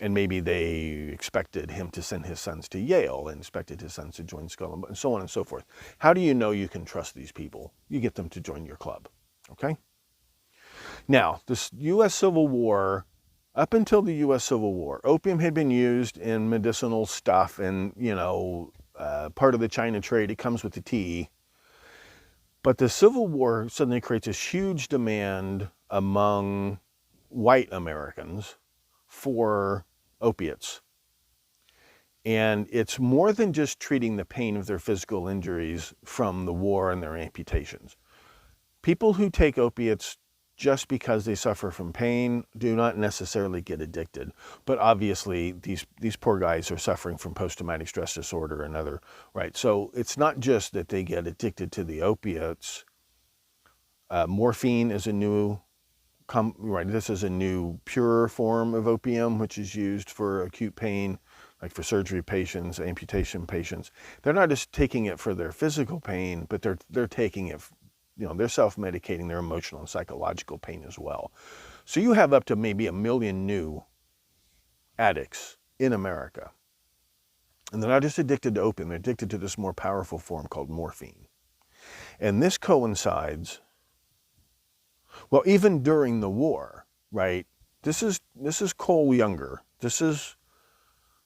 And maybe they expected him to send his sons to Yale and expected his sons to join Skull and so on and so forth. How do you know you can trust these people? You get them to join your club, okay? Now, this U.S. Civil War, up until the U.S. Civil War, opium had been used in medicinal stuff and, part of the China trade. It comes with the tea. But the Civil War suddenly creates this huge demand among white Americans for opiates. And it's more than just treating the pain of their physical injuries from the war and their amputations. People who take opiates just because they suffer from pain do not necessarily get addicted. But obviously, these poor guys are suffering from post-traumatic stress disorder and other, right? So it's not just that they get addicted to the opiates. Morphine is a new this is a new pure form of opium, which is used for acute pain, like for surgery patients, amputation patients. They're not just taking it for their physical pain, but they're taking it, they're self-medicating their emotional and psychological pain as well. So you have up to maybe 1 million new addicts in America. And they're not just addicted to opium, they're addicted to this more powerful form called morphine. And this coincides, well, even during the war, right? This is Cole Younger.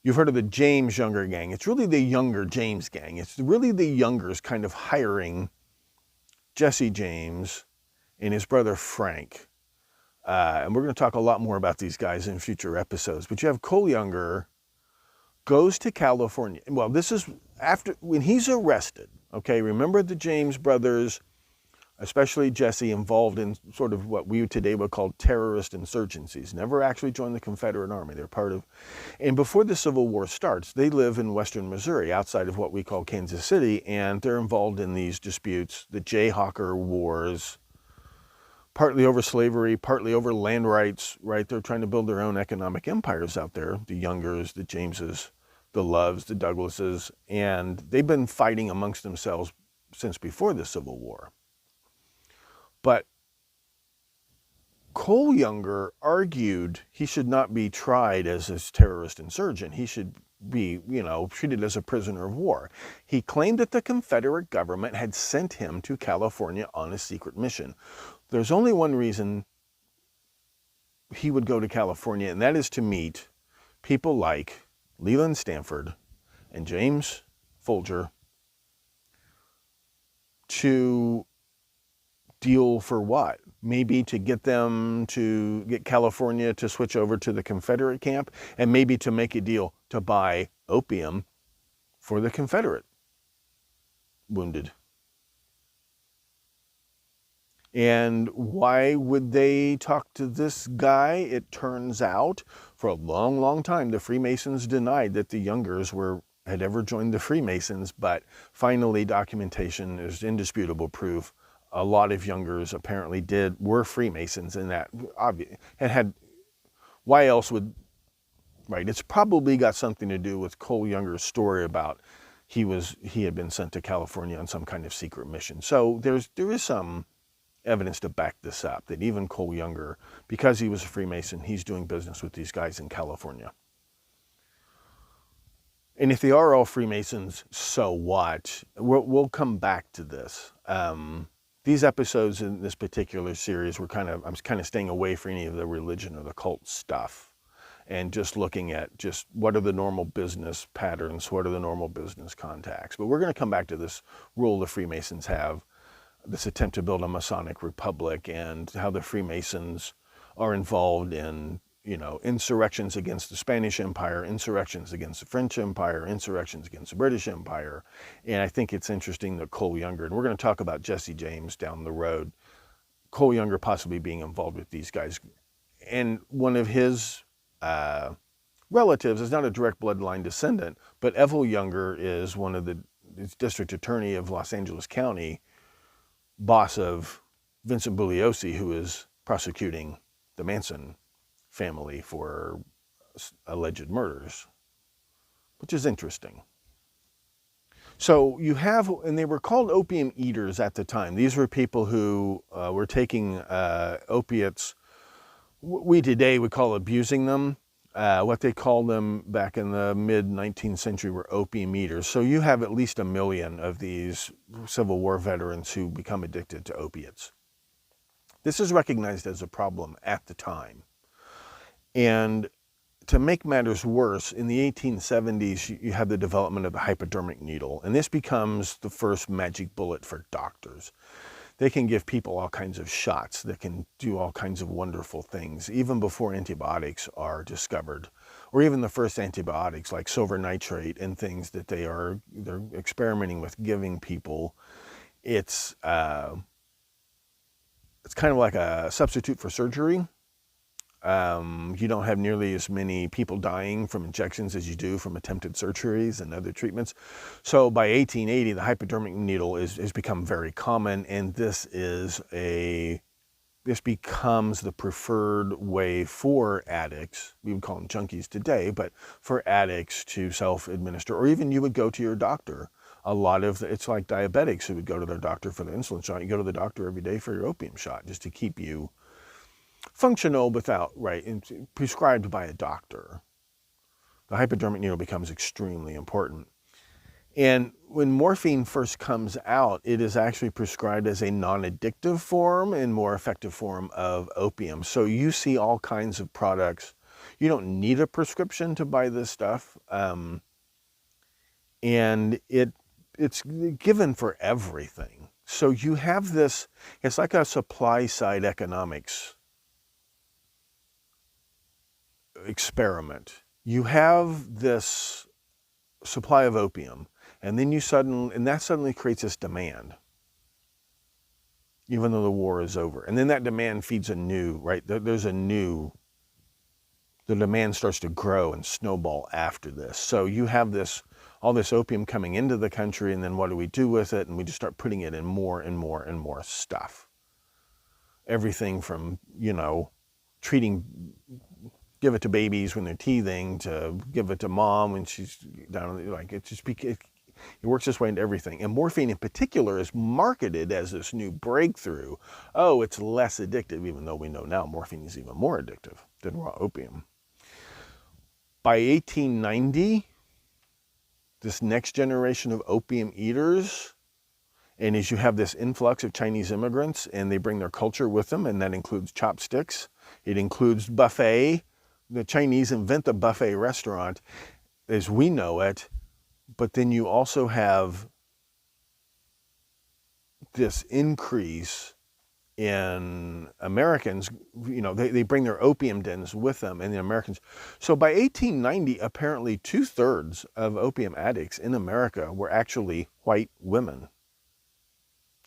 You've heard of the James Younger gang. It's really the Younger James gang. It's really the Youngers kind of hiring Jesse James and his brother Frank. And we're going to talk a lot more about these guys in future episodes. But you have Cole Younger goes to California. Well, this is after, when he's arrested, okay? Remember the James brothers, especially Jesse, involved in sort of what we today would call terrorist insurgencies. Never actually joined the Confederate Army. They're part of, and before the Civil War starts, they live in western Missouri, outside of what we call Kansas City, and they're involved in these disputes, the Jayhawker Wars, partly over slavery, partly over land rights, right? They're trying to build their own economic empires out there, the Youngers, the Jameses, the Loves, the Douglases, and they've been fighting amongst themselves since before the Civil War. But Cole Younger argued he should not be tried as a terrorist insurgent. He should be, treated as a prisoner of war. He claimed that the Confederate government had sent him to California on a secret mission. There's only one reason he would go to California, and that is to meet people like Leland Stanford and James Folger to deal for what? Maybe to get them to get California to switch over to the Confederate camp, and maybe to make a deal to buy opium for the Confederate wounded. And why would they talk to this guy? It turns out, for a long, long time, the Freemasons denied that the Youngers had ever joined the Freemasons, but finally documentation is indisputable proof. A lot of Youngers apparently were Freemasons, and that had why else would, right? It's probably got something to do with Cole Younger's story about he had been sent to California on some kind of secret mission. So there is some evidence to back this up, that even Cole Younger, because he was a Freemason, he's doing business with these guys in California. And if they are all Freemasons, so what? We'll come back to this. These episodes in this particular series I'm kind of staying away from any of the religion or the cult stuff, and just looking at just what are the normal business patterns, what are the normal business contacts. But we're going to come back to this rule the Freemasons have, this attempt to build a Masonic republic, and how the Freemasons are involved in, insurrections against the Spanish Empire, insurrections against the French Empire, insurrections against the British Empire. And I think it's interesting that Cole Younger, and we're going to talk about Jesse James down the road, Cole Younger possibly being involved with these guys. And one of his relatives is not a direct bloodline descendant, but Evel Younger is one of the district attorney of Los Angeles County, boss of Vincent Bugliosi, who is prosecuting the Manson family for alleged murders, which is interesting. So you have, and they were called opium eaters at the time. These were people who were taking opiates. We today would call abusing them. What they called them back in the mid-19th century were opium eaters. So you have at least 1 million of these Civil War veterans who become addicted to opiates. This is recognized as a problem at the time. And to make matters worse, in the 1870s, you have the development of the hypodermic needle, and this becomes the first magic bullet for doctors. They can give people all kinds of shots that can do all kinds of wonderful things, even before antibiotics are discovered, or even the first antibiotics like silver nitrate and things that they're experimenting with giving people. It's kind of like a substitute for surgery. You don't have nearly as many people dying from injections as you do from attempted surgeries and other treatments. So by 1880, the hypodermic needle has become very common, and this becomes the preferred way for addicts. We would call them junkies today, but for addicts to self-administer, or even you would go to your doctor. It's like diabetics who would go to their doctor for the insulin shot. You go to the doctor every day for your opium shot just to keep you functional and prescribed by a doctor. The hypodermic needle becomes extremely important. And when morphine first comes out, it is actually prescribed as a non-addictive form and more effective form of opium. So you see all kinds of products. You don't need a prescription to buy this stuff. And it's given for everything. So you have this, it's like a supply side economics experiment. You have this supply of opium, and then that suddenly creates this demand, even though the war is over. And then that demand feeds the demand starts to grow and snowball after this. So you have all this opium coming into the country, and then what do we do with it? And we just start putting it in more and more and more stuff. Everything from, give it to babies when they're teething, to give it to mom when she's down. It works its way into everything. And morphine in particular is marketed as this new breakthrough. Oh, it's less addictive, even though we know now morphine is even more addictive than raw opium. By 1890, this next generation of opium eaters, and as you have this influx of Chinese immigrants, and they bring their culture with them, and that includes chopsticks, it includes buffet. The Chinese invent the buffet restaurant as we know it, but then you also have this increase in Americans. They bring their opium dens with them, and the Americans. So by 1890, apparently 2/3 of opium addicts in America were actually white women,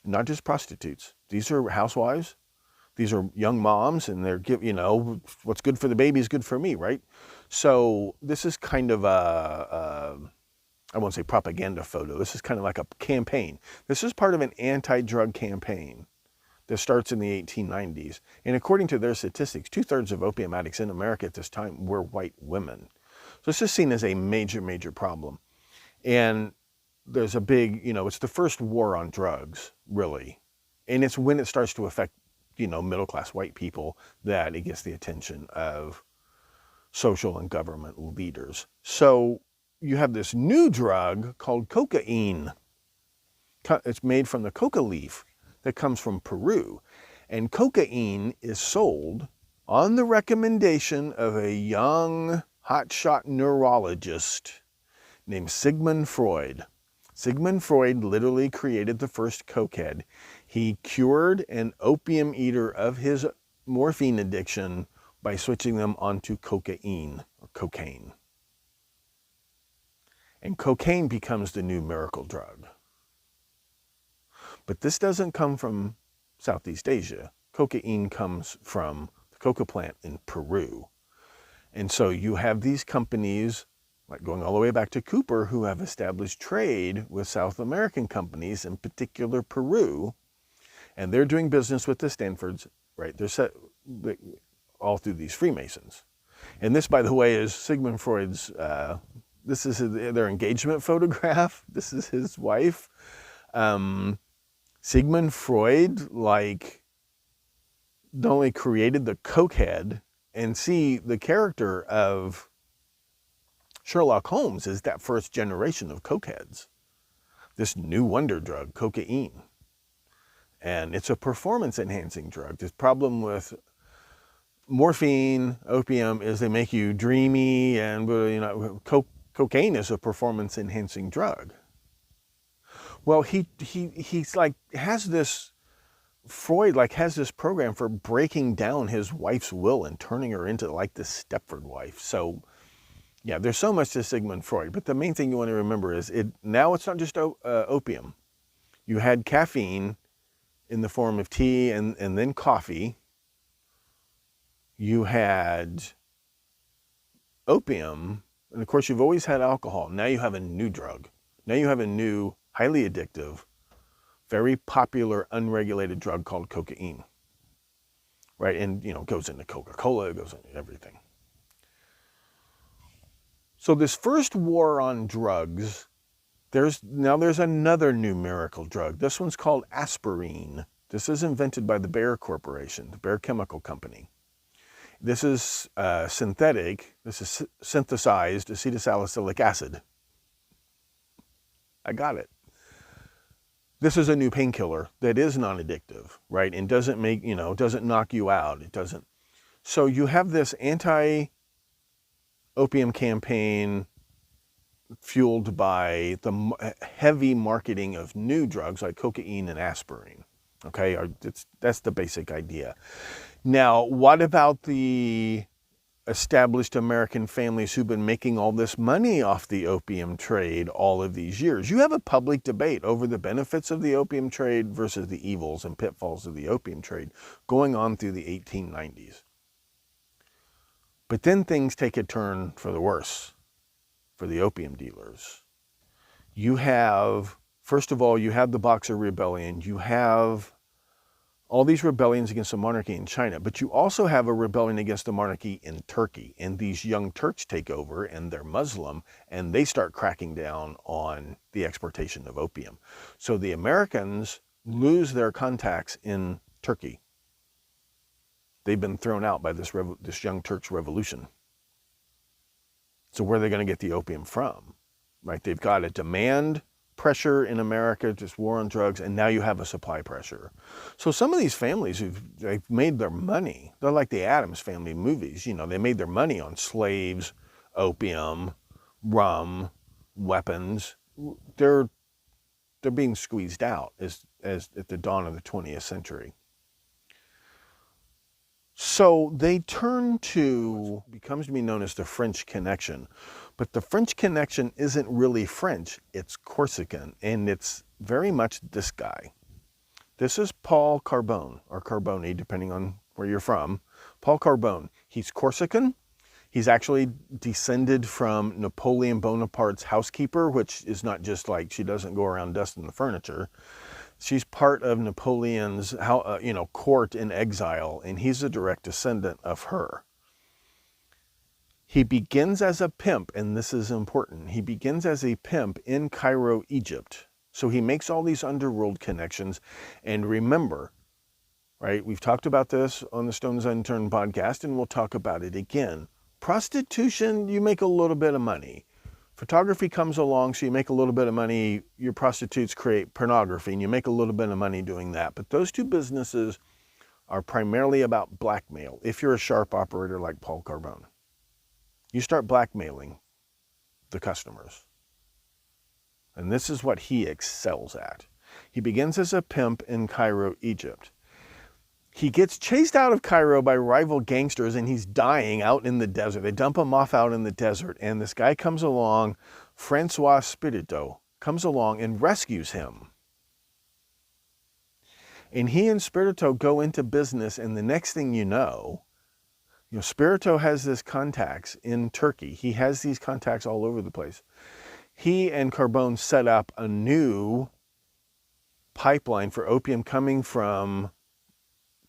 not just prostitutes. These are housewives. These are young moms, and they're what's good for the baby is good for me, right? So this is kind of I won't say propaganda photo. This is kind of like a campaign. This is part of an anti-drug campaign that starts in the 1890s. And according to their statistics, 2/3 of opium addicts in America at this time were white women. So this is seen as a major, major problem. And there's a big, it's the first war on drugs, really. And it's when it starts to affect middle-class white people that it gets the attention of social and government leaders. So you have this new drug called cocaine. It's made from the coca leaf that comes from Peru. And cocaine is sold on the recommendation of a young hotshot neurologist named Sigmund Freud. Sigmund Freud literally created the first cokehead. He cured an opium eater of his morphine addiction by switching them onto cocaine or cocaine. And cocaine becomes the new miracle drug. But this doesn't come from Southeast Asia. Cocaine comes from the coca plant in Peru. And so you have these companies, like going all the way back to Cooper, who have established trade with South American companies, in particular Peru, and they're doing business with the Stanfords, right? They're set all through these Freemasons. And this, by the way, is Sigmund Freud's, this is their engagement photograph. This is his wife. Sigmund Freud, like, not only created the cokehead, and see, the character of Sherlock Holmes is that first generation of cokeheads. This new wonder drug, cocaine. And it's a performance-enhancing drug. The problem with morphine, opium, is they make you dreamy, and cocaine is a performance-enhancing drug. Well, he's like, has this, Freud like has this program for breaking down his wife's will and turning her into like this Stepford wife. So yeah, there's so much to Sigmund Freud, but the main thing you want to remember is now it's not just opium. You had caffeine in the form of tea and then coffee. You had opium, and of course you've always had alcohol. Now you have a new drug. Now you have a new, highly addictive, very popular, unregulated drug called cocaine, right? And, it goes into Coca-Cola, it goes into everything. So this first war on drugs, there's another new miracle drug. This one's called aspirin. This is invented by the Bayer Corporation, the Bayer Chemical Company. This is synthetic. This is synthesized acetylsalicylic acid. I got it. This is a new painkiller that is non-addictive, right? And doesn't make, doesn't knock you out. It doesn't. So you have this anti-opium campaign fueled by the heavy marketing of new drugs like cocaine and aspirin. Okay, that's the basic idea. Now, what about the established American families who've been making all this money off the opium trade all of these years? You have a public debate over the benefits of the opium trade versus the evils and pitfalls of the opium trade going on through the 1890s. But then things take a turn for the worse for the opium dealers. You have, first of all, you have the Boxer Rebellion. You have all these rebellions against the monarchy in China, but you also have a rebellion against the monarchy in Turkey. And these young Turks take over, and they're Muslim, and they start cracking down on the exportation of opium. So the Americans lose their contacts in Turkey. They've been thrown out by this young Turks revolution. So where are they going to get the opium from? Right? They've got a demand pressure in America, just war on drugs, and now you have a supply pressure. So some of these families they've made their money. They're like the Addams Family movies. They made their money on slaves, opium, rum, weapons. They're being squeezed out as at the dawn of the 20th century. So they turn to, becomes to be known as the French Connection. But the French Connection isn't really French, it's Corsican, and it's very much this guy. This is Paul Carbone, or Carboni, depending on where you're from. Paul Carbone. He's Corsican. He's actually descended from Napoleon Bonaparte's housekeeper, which is not just like she doesn't go around dusting the furniture. She's part of Napoleon's court in exile, and he's a direct descendant of her. He begins as a pimp, and this is important. He begins as a pimp in Cairo, Egypt. So he makes all these underworld connections. And remember, right, we've talked about this on the Stones Unturned podcast, and we'll talk about it again. Prostitution, you make a little bit of money. Photography comes along, so you make a little bit of money. Your prostitutes create pornography, and you make a little bit of money doing that. But those two businesses are primarily about blackmail, if you're a sharp operator like Paul Carbone. You start blackmailing the customers. And this is what he excels at. He begins as a pimp in Cairo, Egypt. He gets chased out of Cairo by rival gangsters, and he's dying out in the desert. They dump him off out in the desert, and this guy comes along, Francois Spirito, comes along and rescues him. And he and Spirito go into business, and the next thing you know, Spirito has this contacts in Turkey. He has these contacts all over the place. He and Carbone set up a new pipeline for opium coming from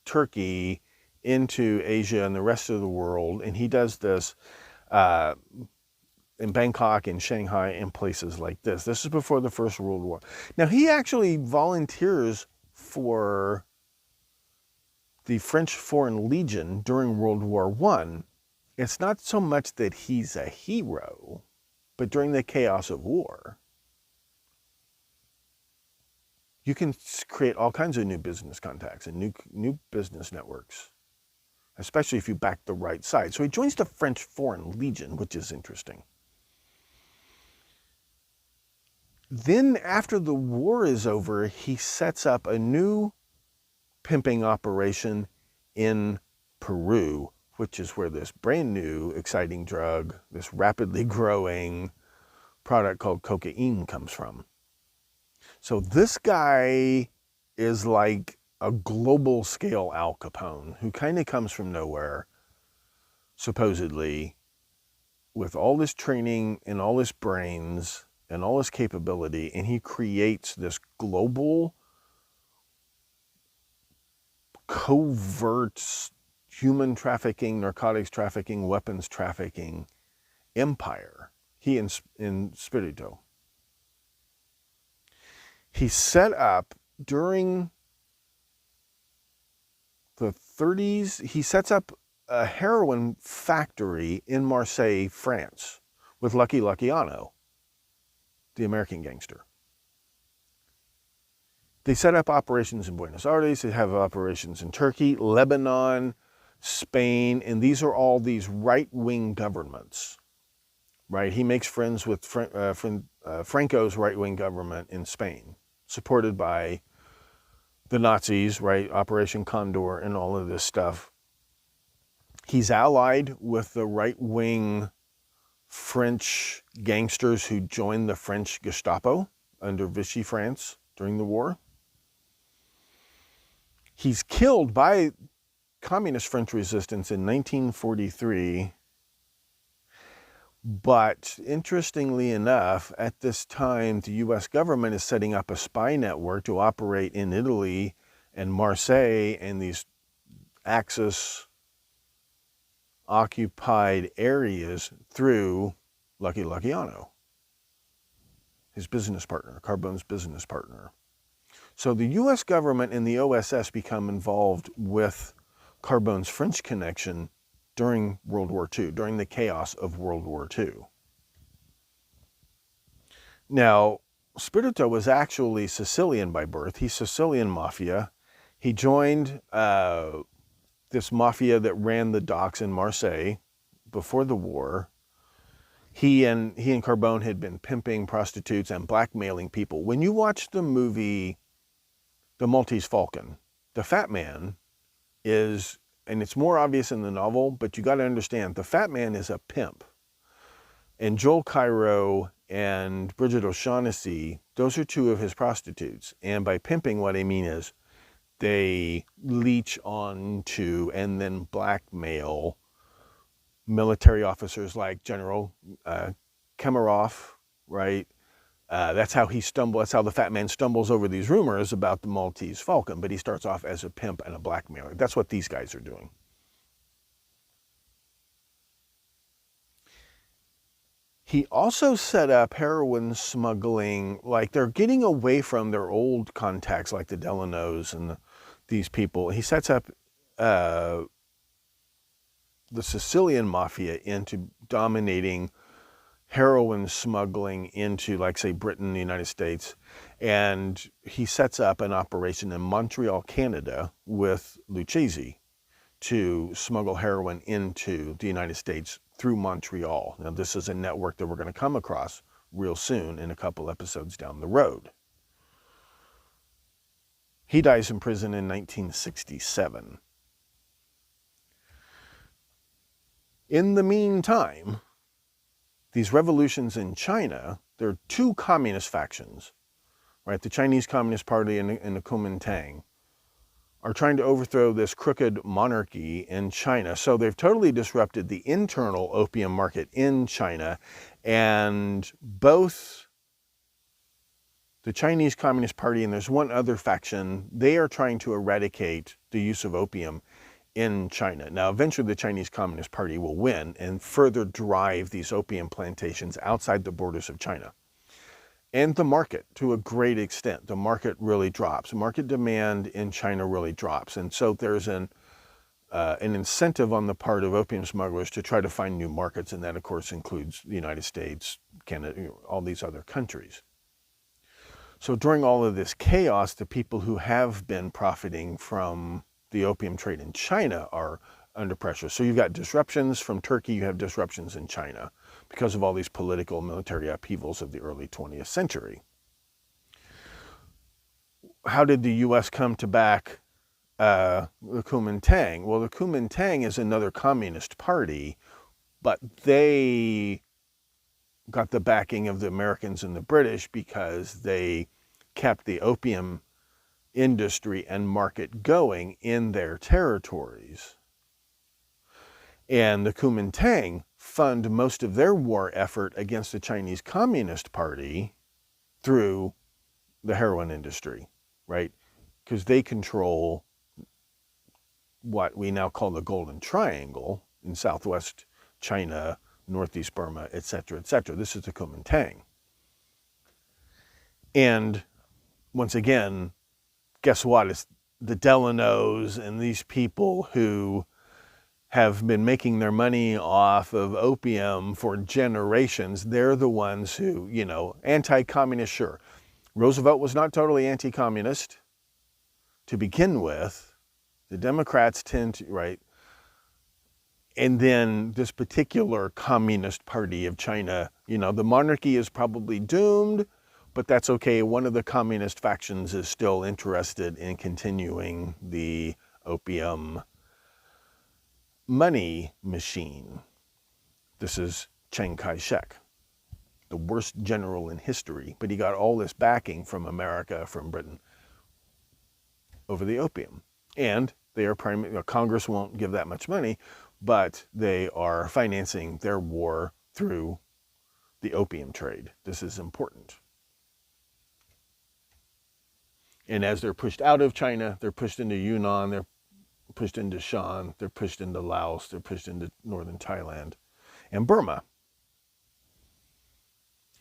Turkey into Asia and the rest of the world, and he does this in Bangkok, in Shanghai, and places like this. This is before the First World War. Now, he actually volunteers for the French Foreign Legion during World War I. It's not so much that he's a hero, but during the chaos of war, you can create all kinds of new business contacts and new business networks, especially if you back the right side. So he joins the French Foreign Legion, which is interesting. Then after the war is over, he sets up a new pimping operation in Peru, which is where this brand new exciting drug, this rapidly growing product called cocaine comes from. So this guy is like a global scale Al Capone who kind of comes from nowhere, supposedly, with all this training and all this brains and all his capability, and he creates this global, covert human trafficking, narcotics trafficking, weapons trafficking empire. He in Spirito. He set up during the 30s, he sets up a heroin factory in Marseille, France, with Lucky Luciano, the American gangster. They set up operations in Buenos Aires, they have operations in Turkey, Lebanon, Spain, and these are all these right-wing governments, right? He makes friends with Franco's right-wing government in Spain, supported by the Nazis, right? Operation Condor and all of this stuff. He's allied with the right-wing French gangsters who joined the French Gestapo under Vichy France during the war. He's killed by communist French resistance in 1943. But interestingly enough, at this time, the U.S. government is setting up a spy network to operate in Italy and Marseille and these Axis occupied areas through Lucky Luciano, his business partner, Carbone's business partner. So the U.S. government and the OSS become involved with Carbone's French connection during World War II, during the chaos of World War II. Now, Spirito was actually Sicilian by birth. He's Sicilian mafia. He joined this mafia that ran the docks in Marseille before the war. He and Carbone had been pimping prostitutes and blackmailing people. When you watch the movie The Maltese Falcon, the fat man is, and it's more obvious in the novel, but you got to understand, the fat man is a pimp. And Joel Cairo and Bridget O'Shaughnessy, those are two of his prostitutes. And by pimping, what I mean is they leech on to and then blackmail military officers like General Kemerov, right? That's how the fat man stumbles over these rumors about the Maltese Falcon, but he starts off as a pimp and a blackmailer. That's what these guys are doing. He also set up heroin smuggling, like they're getting away from their old contacts like the Delanos and these people. He sets up the Sicilian mafia into dominating heroin smuggling into, like, say, Britain, the United States. And he sets up an operation in Montreal, Canada with Lucchese to smuggle heroin into the United States through Montreal. Now, this is a network that we're going to come across real soon in a couple episodes down the road. He dies in prison in 1967. In the meantime, these revolutions in China, there are two communist factions, right? The Chinese Communist Party and the Kuomintang are trying to overthrow this crooked monarchy in China. So they've totally disrupted the internal opium market in China. And both the Chinese Communist Party and there's one other faction, they are trying to eradicate the use of opium in China. Now, eventually the Chinese Communist Party will win and further drive these opium plantations outside the borders of China. And the market, to a great extent, the market really drops. Market demand in China really drops. And so there's an incentive on the part of opium smugglers to try to find new markets, and that, of course, includes the United States, Canada, all these other countries. So during all of this chaos, the people who have been profiting from the opium trade in China are under pressure. So you've got disruptions from Turkey, you have disruptions in China because of all these political military upheavals of the early 20th century. How did the U.S. come to back the Kuomintang? Well, the Kuomintang is another communist party, but they got the backing of the Americans and the British because they kept the opium industry and market going in their territories. And the Kuomintang fund most of their war effort against the Chinese Communist Party through the heroin industry, right? Because they control what we now call the Golden Triangle in southwest China, northeast Burma, etc., etc. This is the Kuomintang. And once again, guess what? It's the Delanos and these people who have been making their money off of opium for generations. They're the ones who, you know, anti-communist, sure. Roosevelt was not totally anti-communist to begin with. The Democrats tend to, right? And then this particular Communist Party of China, you know, the monarchy is probably doomed, but that's okay. One of the communist factions is still interested in continuing the opium money machine. This is Chiang Kai-shek, the worst general in history, but he got all this backing from America, from Britain, over the opium. And they are primarily, Congress won't give that much money, but they are financing their war through the opium trade. This is important. And as they're pushed out of China, they're pushed into Yunnan, they're pushed into Shan, they're pushed into Laos, they're pushed into northern Thailand and Burma.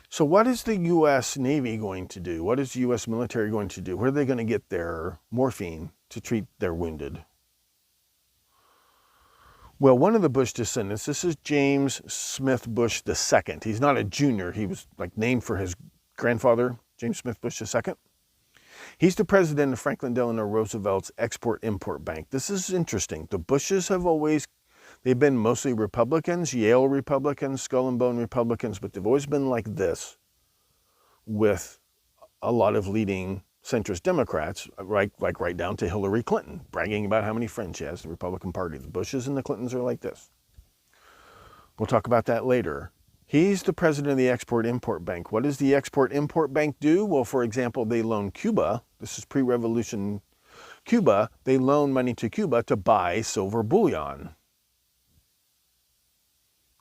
So what is the U.S. Navy going to do? What is the U.S. military going to do? Where are they going to get their morphine to treat their wounded? Well, one of the Bush descendants, this is James Smith Bush II. He's not a junior. He was like named for his grandfather, James Smith Bush II. He's the president of Franklin Delano Roosevelt's Export-Import Bank. This is interesting. The Bushes have always, they've been mostly Republicans, Yale Republicans, Skull and Bone Republicans, but they've always been like this with a lot of leading centrist Democrats, right down to Hillary Clinton, bragging about how many friends she has in the Republican Party. The Bushes and the Clintons are like this. We'll talk about that later. He's the president of the Export-Import Bank. What does the Export-Import Bank do? Well, for example, they loan Cuba, this is pre-revolution Cuba, they loan money to Cuba to buy silver bullion.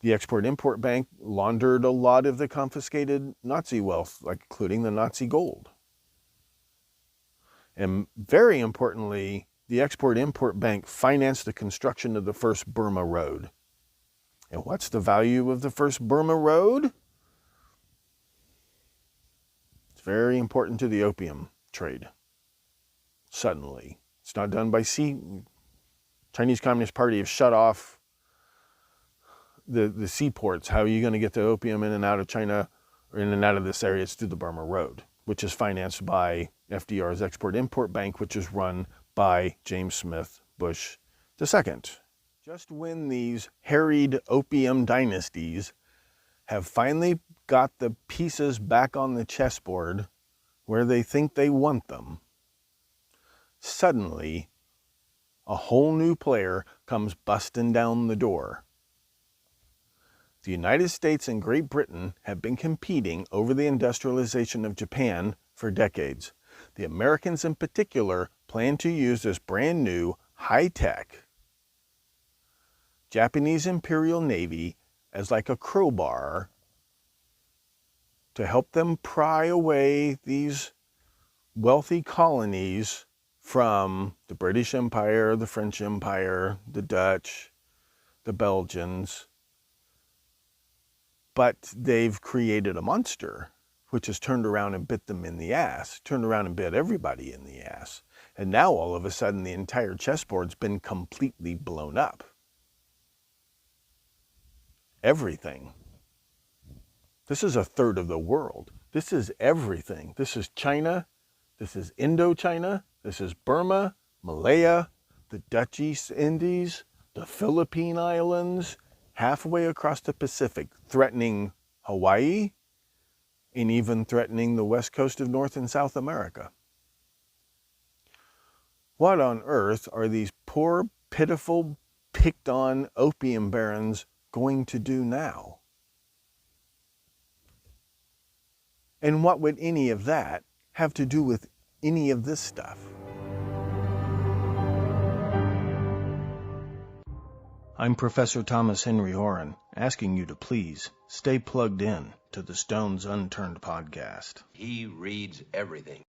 The Export-Import Bank laundered a lot of the confiscated Nazi wealth, like including the Nazi gold. And very importantly, the Export-Import Bank financed the construction of the first Burma Road. And what's the value of the first Burma Road? It's very important to the opium trade. Suddenly. It's not done by sea. Chinese Communist Party have shut off the seaports. How are you going to get the opium in and out of China or in and out of this area? It's through the Burma Road, which is financed by FDR's Export-Import Bank, which is run by James Smith Bush II. Just when these harried opium dynasties have finally got the pieces back on the chessboard where they think they want them, suddenly a whole new player comes busting down the door. The United States and Great Britain have been competing over the industrialization of Japan for decades. The Americans in particular plan to use this brand new, high-tech Japanese Imperial Navy as like a crowbar to help them pry away these wealthy colonies from the British Empire, the French Empire, the Dutch, the Belgians. But they've created a monster which has turned around and bit them in the ass, turned around and bit everybody in the ass. And now all of a sudden the entire chessboard's been completely blown up. Everything. This is a third of the world. This is everything. This is China. This is Indochina. This is Burma, Malaya, the Dutch East Indies, the Philippine Islands, halfway across the Pacific, threatening Hawaii, and even threatening the west coast of North and South America. What on earth are these poor, pitiful, picked-on opium barons going to do now? And what would any of that have to do with any of this stuff? I'm Professor Thomas Henry Horan, asking you to please stay plugged in to the Stones Unturned podcast. He reads everything.